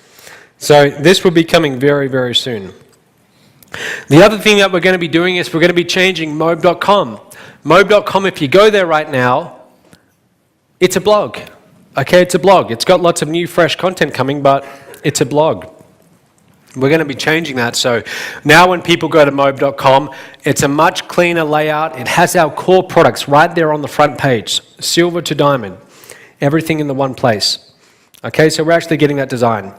So this will be coming very, very soon. The other thing that we're going to be doing is we're going to be changing MOBE.com. MOBE.com, if you go there right now, it's a blog. Okay, it's a blog. It's got lots of new, fresh content coming, but it's a blog. We're going to be changing that. So now when people go to MOBE.com, it's a much cleaner layout. It has our core products right there on the front page, silver to diamond, everything in the one place. Okay, so we're actually getting that design.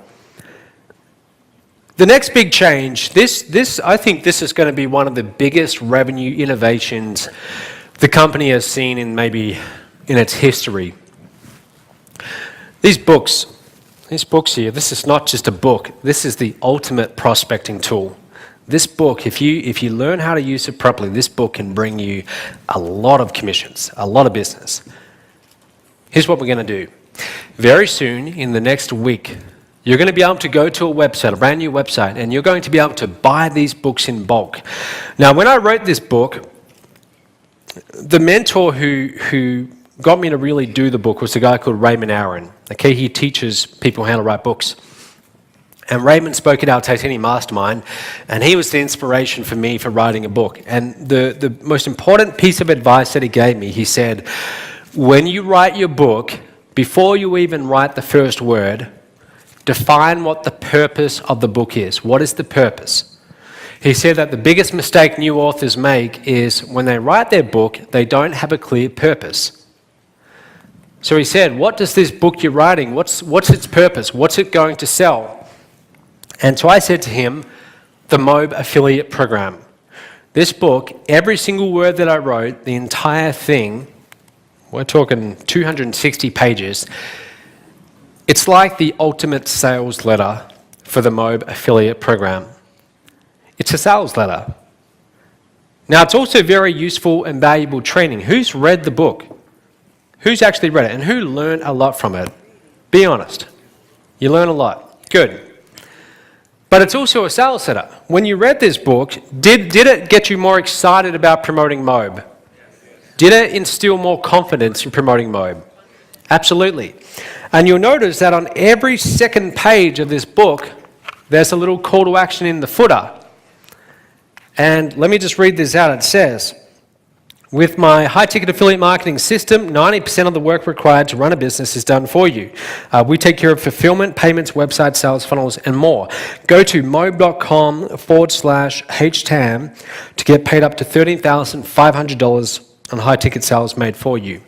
The next big change, I think this is going to be one of the biggest revenue innovations the company has seen in its history. These books here, this is not just a book. This is the ultimate prospecting tool. This book, if you learn how to use it properly, this book can bring you a lot of commissions, a lot of business. Here's what we're going to do. Very soon, in the next week, you're going to be able to go to a website, a brand new website, and you're going to be able to buy these books in bulk. Now, when I wrote this book, the mentor who got me to really do the book was a guy called Raymond Aaron. Okay, he teaches people how to write books. And Raymond spoke at our Titanium Mastermind, and he was the inspiration for me for writing a book. And the most important piece of advice that he gave me, he said, when you write your book, before you even write the first word, define what the purpose of the book is. What is the purpose? He said that the biggest mistake new authors make is when they write their book, they don't have a clear purpose. So he said, what does this book you're writing, what's its purpose? What's it going to sell? And so I said to him, the MOBE affiliate program. This book, every single word that I wrote, the entire thing, we're talking 260 pages, it's like the ultimate sales letter for the MOBE affiliate program. It's a sales letter. Now, it's also very useful and valuable training. Who's read the book? Who's actually read it? And who learned a lot from it? Be honest. You learn a lot. Good. But it's also a sales letter. When you read this book, did it get you more excited about promoting MOBE? Did it instill more confidence in promoting MOBE? Absolutely. And you'll notice that on every second page of this book, there's a little call to action in the footer. And let me just read this out. It says, with my high-ticket affiliate marketing system, 90% of the work required to run a business is done for you. We take care of fulfillment, payments, website sales, funnels, and more. Go to mobe.com/HTAM to get paid up to $13,500 on high-ticket sales made for you.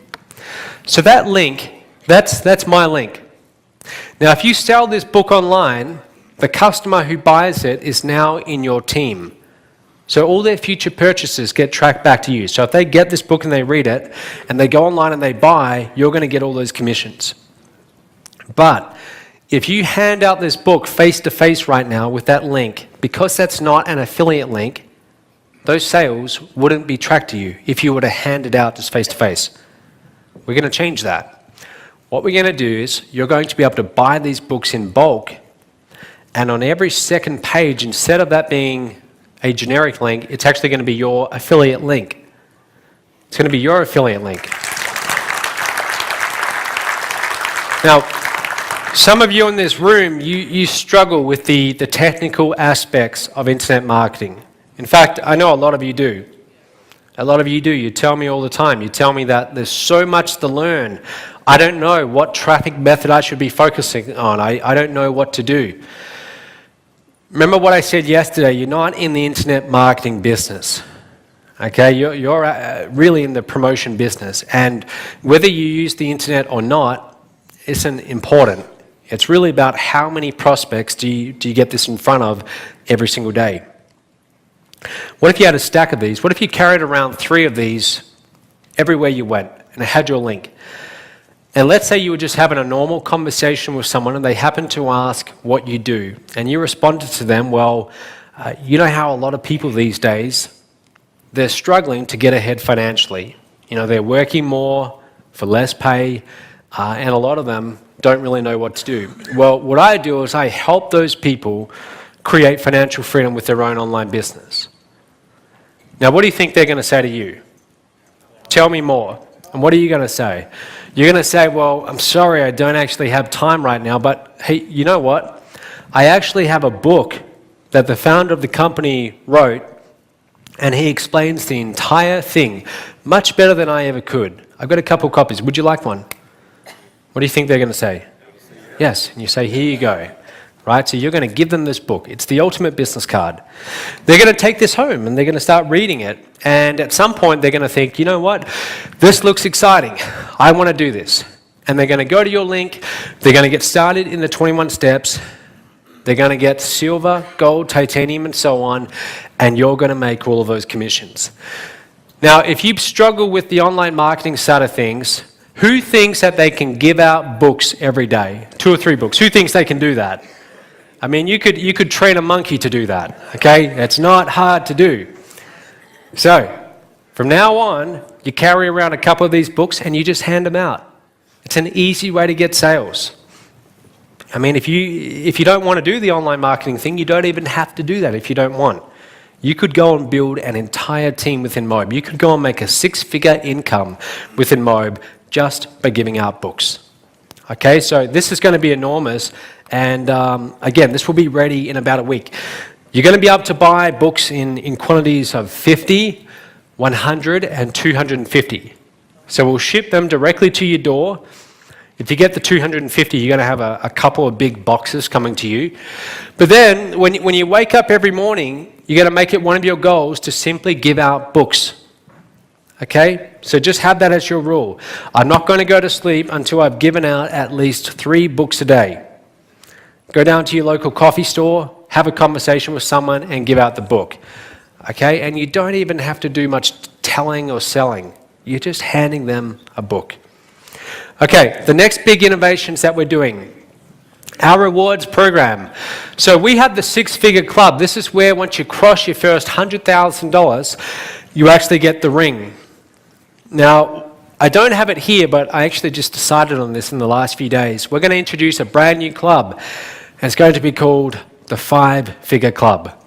So that link, that's my link. Now, if you sell this book online, the customer who buys it is now in your team. So all their future purchases get tracked back to you. So if they get this book and they read it, and they go online and they buy, you're going to get all those commissions. But if you hand out this book face-to-face right now with that link, because that's not an affiliate link, those sales wouldn't be tracked to you if you were to hand it out just face-to-face. We're going to change that. What we're going to do is you're going to be able to buy these books in bulk, and on every second page, instead of that being a generic link, it's actually going to be your affiliate link. It's going to be your affiliate link. Now, some of you in this room, you struggle with the technical aspects of internet marketing. In fact, I know a lot of you do. A lot of you do. You tell me all the time. You tell me that there's so much to learn. I don't know what traffic method I should be focusing on. I don't know what to do. Remember what I said yesterday, you're not in the internet marketing business. Okay, you're really in the promotion business. And whether you use the internet or not isn't important. It's really about how many prospects do you get this in front of every single day. What if you had a stack of these? What if you carried around 3 of these everywhere you went and it had your link? And let's say you were just having a normal conversation with someone and they happen to ask what you do. And you responded to them, well, you know how a lot of people these days, they're struggling to get ahead financially. You know, they're working more for less pay, and a lot of them don't really know what to do. Well, what I do is I help those people create financial freedom with their own online business. Now, what do you think they're going to say to you? Tell me more. And what are you going to say? You're going to say, well, I'm sorry, I don't actually have time right now, but hey, you know what? I actually have a book that the founder of the company wrote, and he explains the entire thing much better than I ever could. I've got a couple copies. Would you like one? What do you think they're going to say? Yes. And you say, here you go. Right? So you're going to give them this book. It's the ultimate business card. They're going to take this home and they're going to start reading it. And at some point, they're going to think, you know what? This looks exciting. I want to do this. And they're going to go to your link. They're going to get started in the 21 steps. They're going to get silver, gold, titanium, and so on. And you're going to make all of those commissions. Now, if you struggle with the online marketing side of things, who thinks that they can give out books every day? 2 or 3 books. Who thinks they can do that? I mean, you could train a monkey to do that, okay? It's not hard to do. So, from now on, you carry around a couple of these books and you just hand them out. It's an easy way to get sales. I mean, if you don't want to do the online marketing thing, you don't even have to do that if you don't want. You could go and build an entire team within MOBE. You could go and make a 6-figure income within MOBE just by giving out books. Okay, so this is going to be enormous, and again, this will be ready in about a week. You're going to be able to buy books in quantities of 50, 100, and 250. So we'll ship them directly to your door. If you get the 250, you're going to have a couple of big boxes coming to you. But then, when you wake up every morning, you're going to make it one of your goals to simply give out books. Okay, so just have that as your rule. I'm not going to go to sleep until I've given out at least 3 books a day. Go down to your local coffee store, have a conversation with someone, and give out the book. Okay, and you don't even have to do much telling or selling. You're just handing them a book. Okay, the next big innovations that we're doing. Our rewards program. So we have the 6-figure club. This is where once you cross your first $100,000, you actually get the ring. Now, I don't have it here, but I actually just decided on this in the last few days. We're going to introduce a brand new club, and it's going to be called the 5-figure club.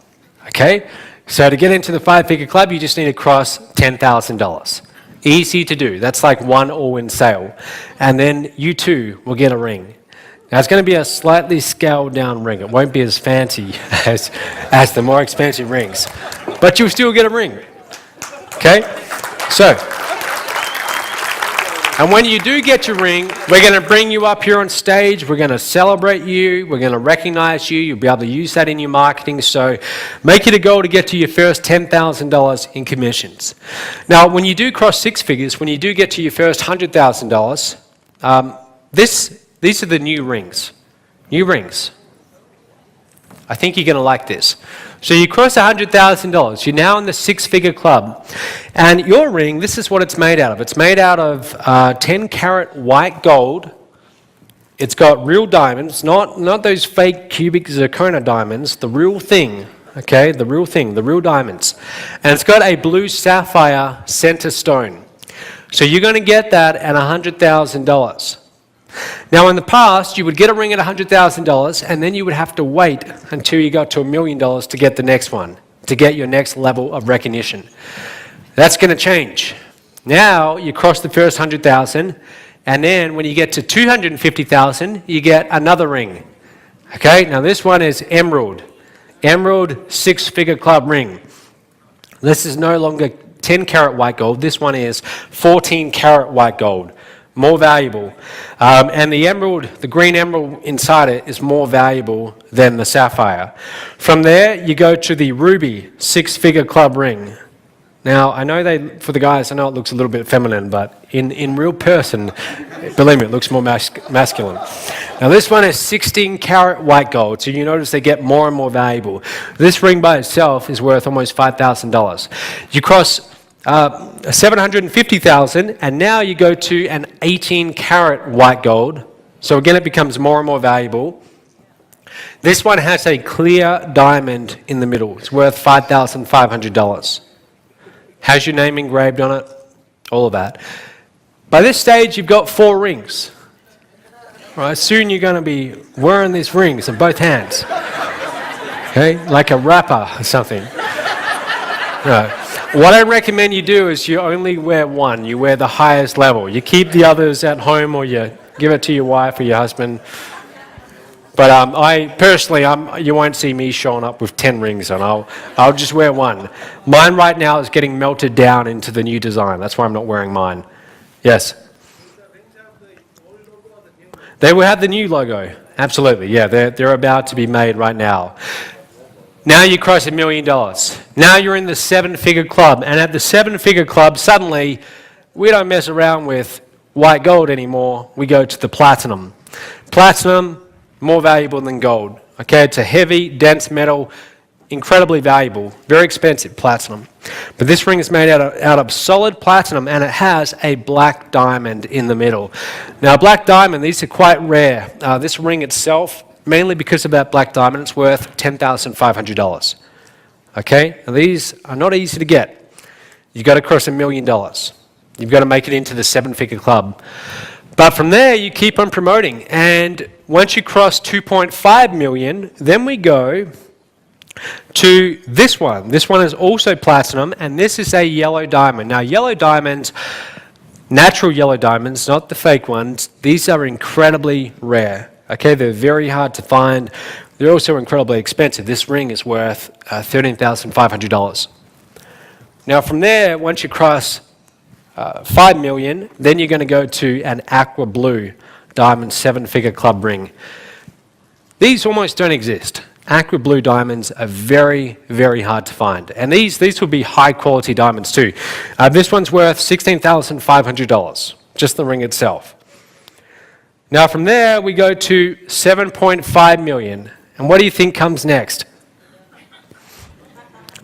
Okay? So to get into the 5-figure club, you just need to cross $10,000. Easy to do. That's like one all-in sale. And then you too will get a ring. Now, it's going to be a slightly scaled-down ring. It won't be as fancy as the more expensive rings. But you'll still get a ring. Okay? So, and when you do get your ring, we're going to bring you up here on stage. We're going to celebrate you. We're going to recognize you. You'll be able to use that in your marketing. So make it a goal to get to your first $10,000 in commissions. Now, when you do cross 6 figures, when you do get to your first $100,000, these are the new rings. New rings. I think you're going to like this. So you cross $100,000. You're now in the 6-figure club. And your ring, this is what it's made out of. It's made out of 10-carat white gold. It's got real diamonds, not those fake cubic zirconia diamonds, the real thing, okay? The real thing, the real diamonds. And it's got a blue sapphire center stone. So you're going to get that at $100,000. Now, in the past, you would get a ring at $100,000, and then you would have to wait until you got to $1 million to get the next one, to get your next level of recognition. That's going to change. Now, you cross the first 100,000, and then when you get to 250,000, you get another ring. Okay, now this one is Emerald. Emerald 6-figure club ring. This is no longer 10-carat white gold. This one is 14-carat white gold. More valuable. And the emerald, the green emerald inside it is more valuable than the sapphire. From there, you go to the ruby 6-figure club ring. Now, I know for the guys, I know it looks a little bit feminine, but in real person, believe me, it looks more masculine. Now, this one is 16-carat white gold, so you notice they get more and more valuable. This ring by itself is worth almost $5,000. You cross $750,000, and now you go to an 18-carat white gold. So again, it becomes more and more valuable. This one has a clear diamond in the middle. It's worth $5,500. Has your name engraved on it, all of that. By this stage, you've got 4 rings. Right, soon you're going to be wearing these rings in both hands. Okay, like a rapper or something. Right. What I recommend you do is you only wear one. You wear the highest level. You keep the others at home, or you give it to your wife or your husband. But I personally, you won't see me showing up with 10 rings on. I'll just wear one. Mine right now is getting melted down into the new design. That's why I'm not wearing mine. Yes? They will have the new logo. Absolutely, yeah. They're about to be made right now. Now you cross $1 million. Now you're in the 7-figure club. And at the 7-figure club, suddenly, we don't mess around with white gold anymore. We go to the platinum. Platinum, more valuable than gold. Okay, it's a heavy, dense metal, incredibly valuable, very expensive platinum. But this ring is made out of solid platinum, and it has a black diamond in the middle. Now, black diamond, these are quite rare. This ring itself, mainly because of that black diamond, it's worth $10,500. Okay, now these are not easy to get. You've got to cross $1 million. You've got to make it into the 7-figure club. But from there, you keep on promoting. And once you cross 2.5 million, then we go to this one. This one is also platinum, and this is a yellow diamond. Now, yellow diamonds, natural yellow diamonds, not the fake ones, these are incredibly rare. Okay, they're very hard to find. They're also incredibly expensive. This ring is worth $13,500. Now, from there, once you cross 5 million, then you're going to go to an aqua blue diamond 7-figure club ring. These almost don't exist. Aqua blue diamonds are very, very hard to find. And these will be high quality diamonds too. This one's worth $16,500, just the ring itself. Now from there, we go to 7.5 million. And what do you think comes next?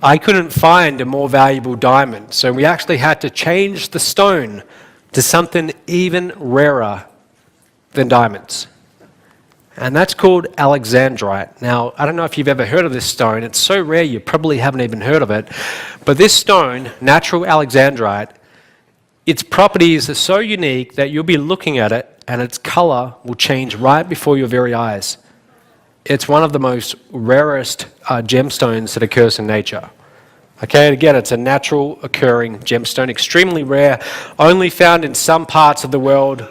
I couldn't find a more valuable diamond, so we actually had to change the stone to something even rarer than diamonds. And that's called alexandrite. Now, I don't know if you've ever heard of this stone. It's so rare you probably haven't even heard of it. But this stone, natural alexandrite, its properties are so unique that you'll be looking at it and its color will change right before your very eyes. It's one of the most rarest gemstones that occurs in nature. Okay, and again, it's a natural occurring gemstone, extremely rare, only found in some parts of the world,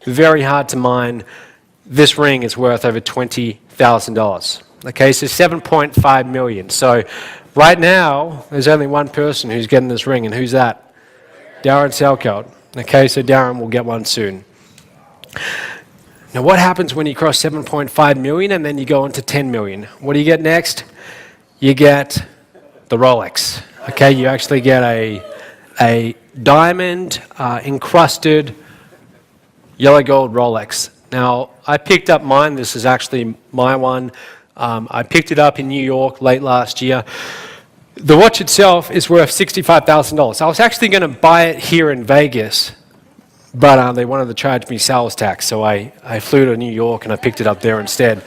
very hard to mine. This ring is worth over $20,000. Okay, so 7.5 million. So right now, there's only one person who's getting this ring, and who's that? Darren Selkeld. Okay, so Darren will get one soon. Now, what happens when you cross 7.5 million and then you go on to 10 million? What do you get next? You get the Rolex. Okay, you actually get a diamond encrusted yellow gold Rolex. Now, I picked up mine. This is actually my one. I picked it up in New York late last year. The watch itself is worth $65,000. I was actually going to buy it here in Vegas, but they wanted to charge me sales tax, so I flew to New York and I picked it up there instead.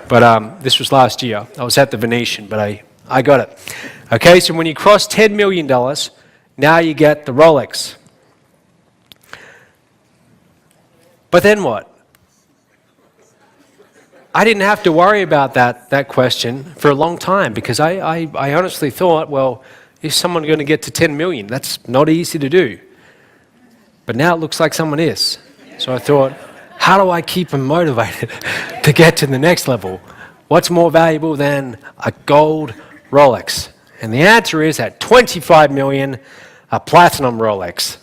But this was last year. I was at the Venetian, but I got it. Okay, so when you cross $10 million, now you get the Rolex. But then what? I didn't have to worry about that question for a long time, because I honestly thought, well, is someone going to get to 10 million? That's not easy to do. But now it looks like someone is. So I thought, how do I keep them motivated to get to the next level? What's more valuable than a gold Rolex? And the answer is, at 25 million, a platinum Rolex.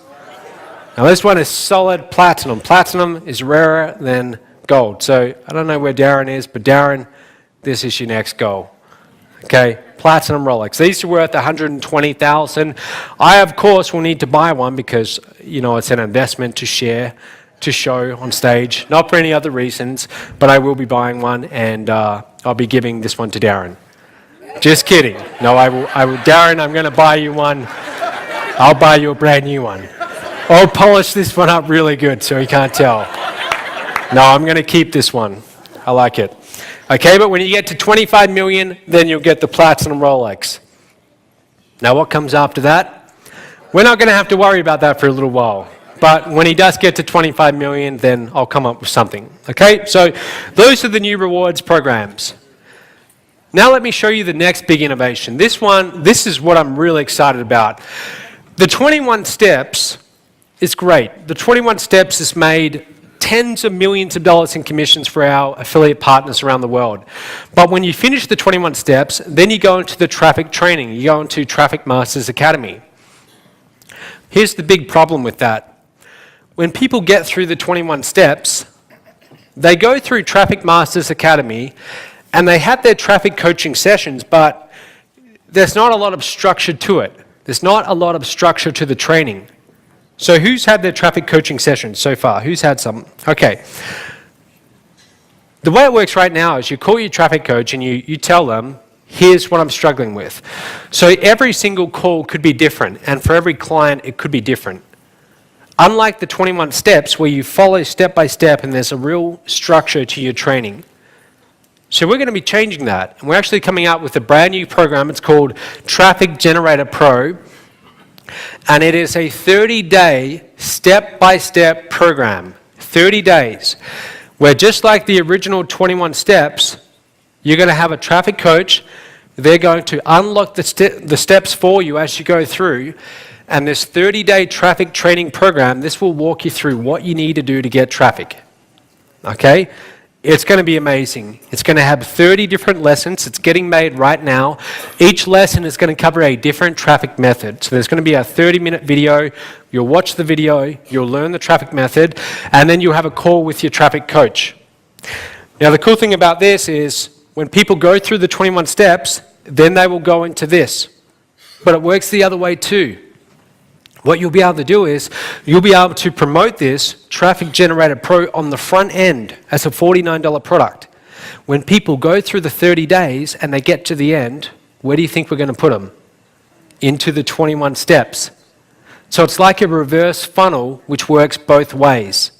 Now this one is solid platinum. Platinum is rarer than gold. So I don't know where Darren is, but Darren, this is your next goal. Okay, platinum Rolex. These are worth $120,000. I, of course, will need to buy one because, you know, it's an investment to share, to show on stage, not for any other reasons, but I will be buying one, and I'll be giving this one to Darren. Just kidding. No, I will. Darren, I'm going to buy you one I'll buy you a brand new one. I'll polish this one up really good so you can't tell. No, I'm going to keep this one. I like it. Okay, but when you get to 25 million, then you'll get the platinum Rolex. Now what comes after that? We're not going to have to worry about that for a little while. But when he does get to 25 million, then I'll come up with something. Okay, so those are the new rewards programs. Now let me show you the next big innovation. This is what I'm really excited about. The 21 steps is great. The 21 steps has made tens of millions of dollars in commissions for our affiliate partners around the world. But when you finish the 21 steps, then you go into the traffic training. You go into Traffic Masters Academy. Here's the big problem with that. When people get through the 21 steps, they go through Traffic Masters Academy and they have their traffic coaching sessions, but there's not a lot of structure to it. There's not a lot of structure to the training. So who's had their traffic coaching sessions so far? Who's had some? Okay. The way it works right now is you call your traffic coach and you tell them, here's what I'm struggling with. So every single call could be different, and for every client it could be different. Unlike the 21 steps where you follow step by step and there's a real structure to your training. So we're going to be changing that, and we're actually coming out with a brand new program. It's called Traffic Generator Pro. And it is a 30-day, step-by-step program, 30 days, where just like the original 21 steps, you're going to have a traffic coach. They're going to unlock the steps for you as you go through. And this 30-day traffic training program, this will walk you through what you need to do to get traffic. Okay? It's going to be amazing. It's going to have 30 different lessons. It's getting made right now. Each lesson is going to cover a different traffic method. So there's going to be a 30-minute video. You'll watch the video. You'll learn the traffic method. And then you'll have a call with your traffic coach. Now, the cool thing about this is when people go through the 21 steps, then they will go into this. But it works the other way too. What you'll be able to do is, you'll be able to promote this Traffic Generator Pro on the front end as a $49 product. When people go through the 30 days and they get to the end, where do you think we're going to put them? Into the 21 steps. So it's like a reverse funnel which works both ways.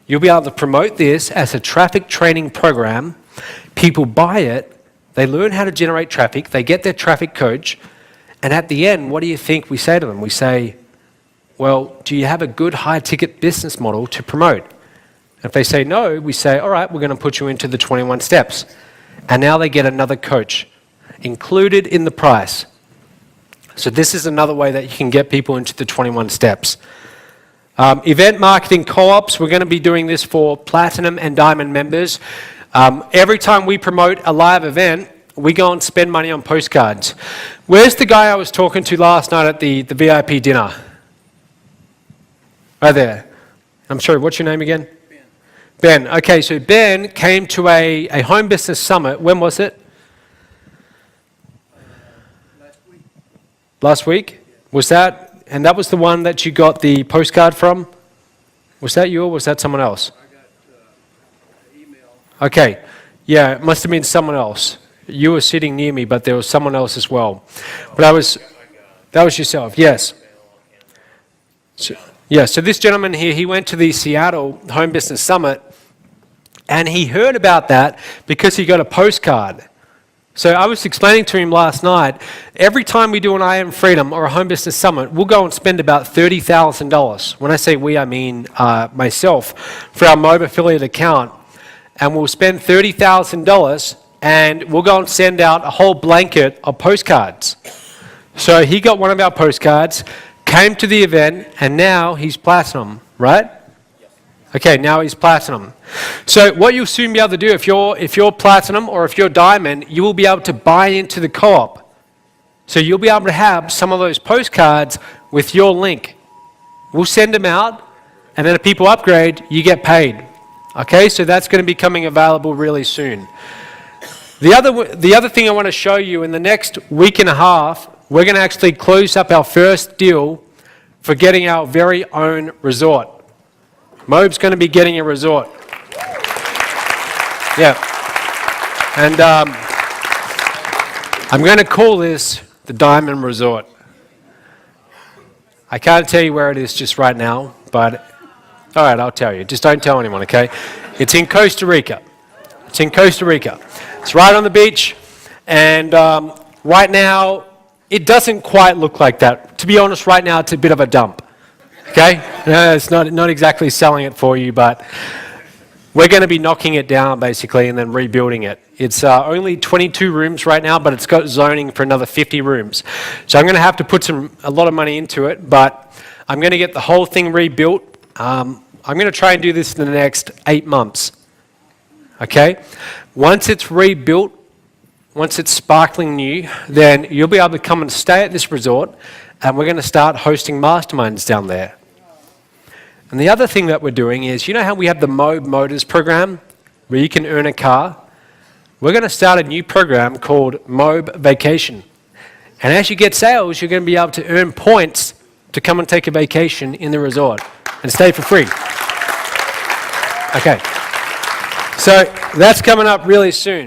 You'll be able to promote this as a traffic training program. People buy it, they learn how to generate traffic, they get their traffic coach, and at the end, what do you think we say to them? We say, well, do you have a good high-ticket business model to promote? If they say no, we say, all right, we're going to put you into the 21 steps. And now they get another coach included in the price. So this is another way that you can get people into the 21 steps. Event marketing co-ops, we're going to be doing this for Platinum and Diamond members. Every time we promote a live event, we go and spend money on postcards. Where's the guy I was talking to last night at the VIP dinner? Right there. I'm sorry, what's your name again? Ben. Ben. Okay, so Ben came to a home business summit. When was it? Last week? Was that, and that was the one that you got the postcard from? Was that you or was that someone else? I got an email. Okay, yeah, it must have been someone else. You were sitting near me, but there was someone else as well. But that was yourself, yes. So this gentleman here, he went to the Seattle Home Business Summit, and he heard about that because he got a postcard. So I was explaining to him last night, every time we do an I Am Freedom or a Home Business Summit, we'll go and spend about $30,000. When I say we, I mean myself, for our MOBE affiliate account. And we'll spend $30,000 and we'll go and send out a whole blanket of postcards. So he got one of our postcards, came to the event, and now he's platinum, right? Okay, now he's platinum. So what you'll soon be able to do, if you're platinum or if you're diamond, you will be able to buy into the co-op. So you'll be able to have some of those postcards with your link. We'll send them out, and then if people upgrade, you get paid. Okay, so that's going to be coming available really soon. The other thing I want to show you, in the next week and a half, we're going to actually close up our first deal for getting our very own resort. MOBE's going to be getting a resort. Yeah. And I'm going to call this the Diamond Resort. I can't tell you where it is just right now, but all right, I'll tell you. Just don't tell anyone, okay? It's in Costa Rica. It's in Costa Rica. It's right on the beach, and right now, it doesn't quite look like that. To be honest, right now, it's a bit of a dump, okay? It's not exactly selling it for you, but we're going to be knocking it down, basically, and then rebuilding it. It's only 22 rooms right now, but it's got zoning for another 50 rooms. So I'm going to have to put a lot of money into it, but I'm going to get the whole thing rebuilt. I'm going to try and do this in the next 8 months, okay? Once it's rebuilt, once it's sparkling new, then you'll be able to come and stay at this resort, and we're going to start hosting masterminds down there. And the other thing that we're doing is, you know how we have the MOBE Motors program, where you can earn a car? We're going to start a new program called MOBE Vacation. And as you get sales, you're going to be able to earn points to come and take a vacation in the resort and stay for free. Okay. So that's coming up really soon.